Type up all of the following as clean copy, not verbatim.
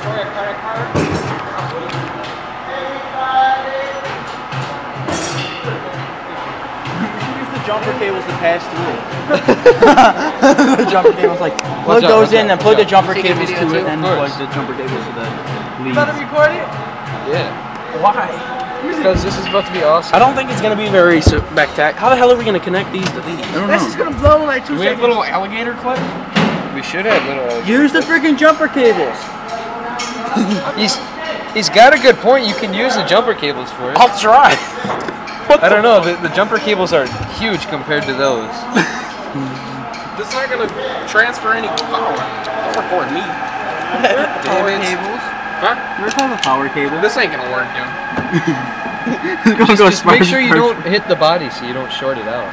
destroy a credit card? Jumper cables to pass through. The jumper cables, like, plug those in, then plug the jumper cables to it, then plug the jumper cables to the leads. You about to record it? Yeah. Why? Because this is about to be awesome. I don't think it's going to be very spectacular. How the hell are we going to connect these to these? I don't know. This is going to blow in like 2 seconds. We have little alligator clips? We should have little... Use the freaking jumper cables. He's got a good point. You can use the jumper cables for it. I'll try. I don't know. The jumper cables are huge compared to those. This is not going to transfer any power. Don't record me. Power cables. Huh? Where's all the power cable? This ain't going to work, dude. Just make sure you don't hit the body so you don't short it out.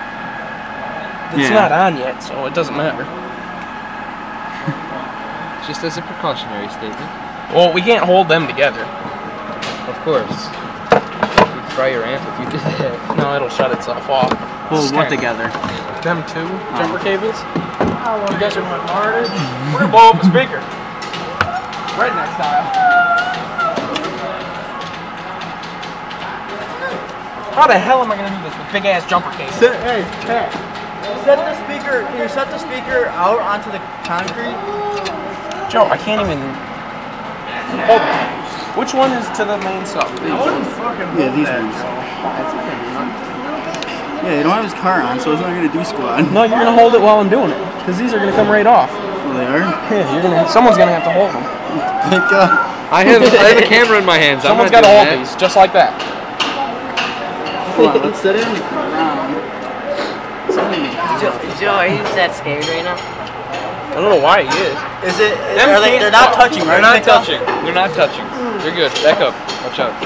It's not on yet, so it doesn't matter. Just as a precautionary statement. Well, we can't hold them together. Of course. You'd fry your amp if you did that. No, it'll shut itself off. Hold what together? Them two jumper cables. You guys are my martyrs. We're gonna blow up a speaker. Redneck style. How the hell am I gonna do this with big ass jumper cables? Hey, Pat. Set the speaker. Can you set the speaker out onto the concrete? Joe, I can't even. Hold on. Which one is to the main sub? Yeah, these ones. Yeah, you don't have his car on, so it's not gonna do squat. No, you're gonna hold it while I'm doing it, because these are gonna come right off. Oh, they are? Yeah, you're gonna. Someone's gonna have to hold them. Thank God. I have a camera in my hands. Someone's gotta hold these, just like that. Hold on, let's set it in the ground. Joe, are you that scared right now? I don't know why he is. Is it? They're not touching, right? They're not touching. They're not touching. You're good. Back up. Watch out. It's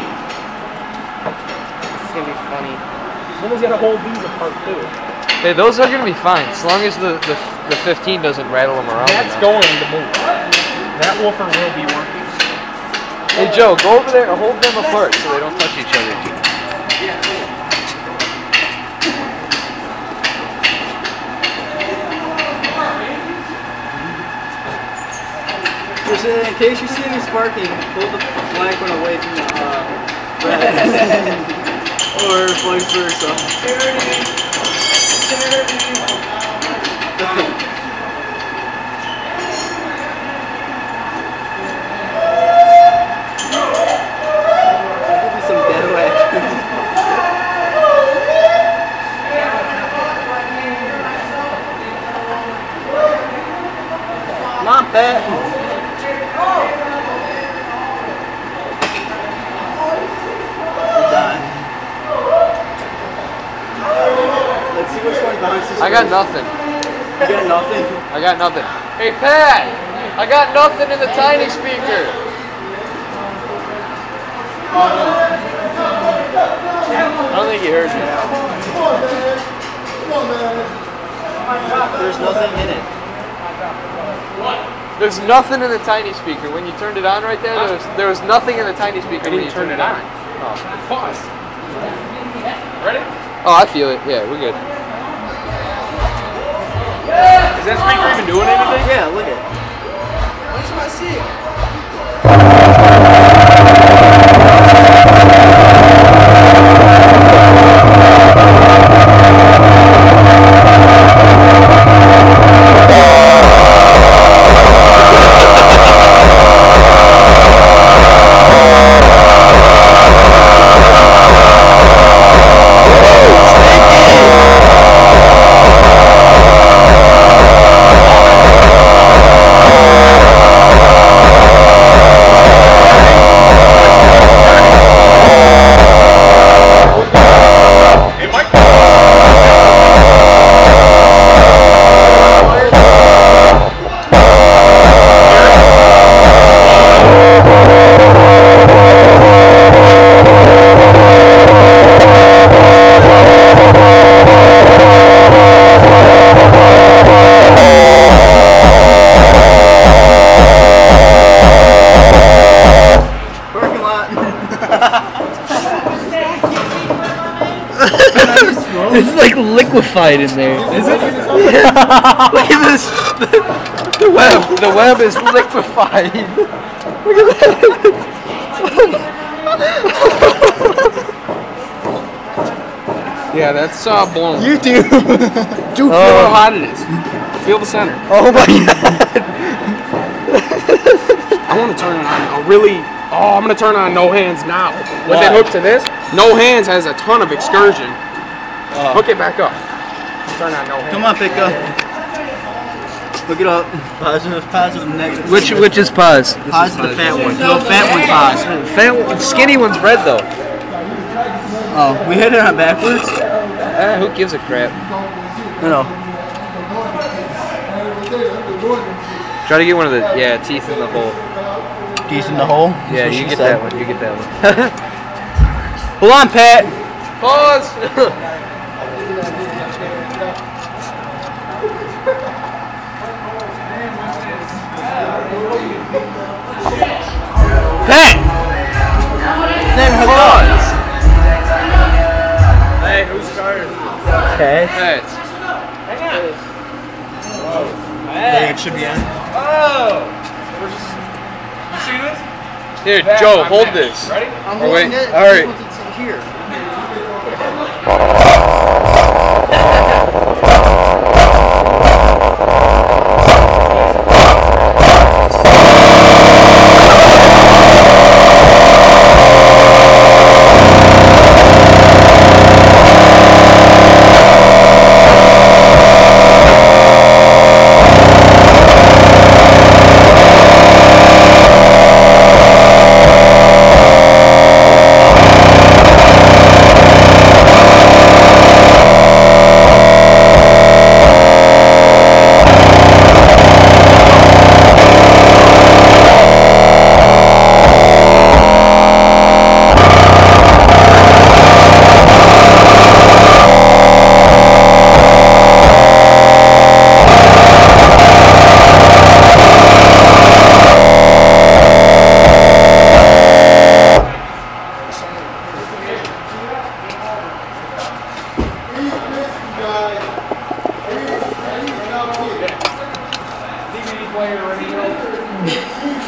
gonna be funny. Someone's gotta hold these apart too. Hey, those are gonna be fine, as long as the 15 doesn't rattle them around. That's going to move. That woofer will be working. Hey Joe, go over there and hold them apart so they don't touch each other. In case you see any sparking, pull the black one away from the red. Or vice versa. Could be some dead whack. Come on, Pat. Let's see which one bounces. I got nothing. You got nothing? I got nothing. Hey Pat! I got nothing in the tiny speaker! I don't think you heard me. There's nothing in it. There's nothing in the tiny speaker. When you turned it on right there, there was nothing in the tiny speaker when you turned it on. Oh. Pause. Ready? Oh, I feel it. Yeah, we're good. Is that speaker even doing anything? Yeah, look at it. What's my seat? It's like liquefied in there. Is it? Look at this. The web. The web is liquefied. Look at that. Yeah, that's blown. YouTube. Dude, feel how hot it is. Feel the center. Oh my god. I want to turn it on a really. Oh, I'm gonna turn on no hands now. When Why? they hook to this, no hands has a ton of excursion. Hook it back up. Turn on no hands. Come on, pick up. Look it up. Positive, negative. Which is pause? Positive, fat one. No, fat one, pause. Fat, skinny one's red though. Oh, we hit it on backwards? Who gives a crap? No. Try to get one of the teeth in the hole. Teeth in the hole? Yeah, you get that one. You get that one. Hold on, Pat. Pause. Pat. Pause. Hey, who started? Pat. Pat. I think it should be on. Oh! You see this? Here, Pat, Joe, I'm hold Pat. this. Ready? I'm holding it. all right. Here.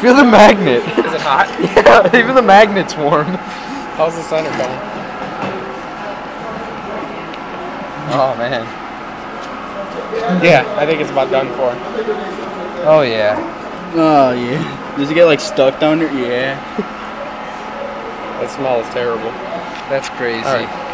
Feel the magnet. Is it hot? Yeah, even the magnet's warm. How's the center coming? Oh man. Yeah, I think it's about done for. Oh yeah. Oh, yeah. Does it get like stuck down there? Yeah. That smell is terrible. That's crazy. All right.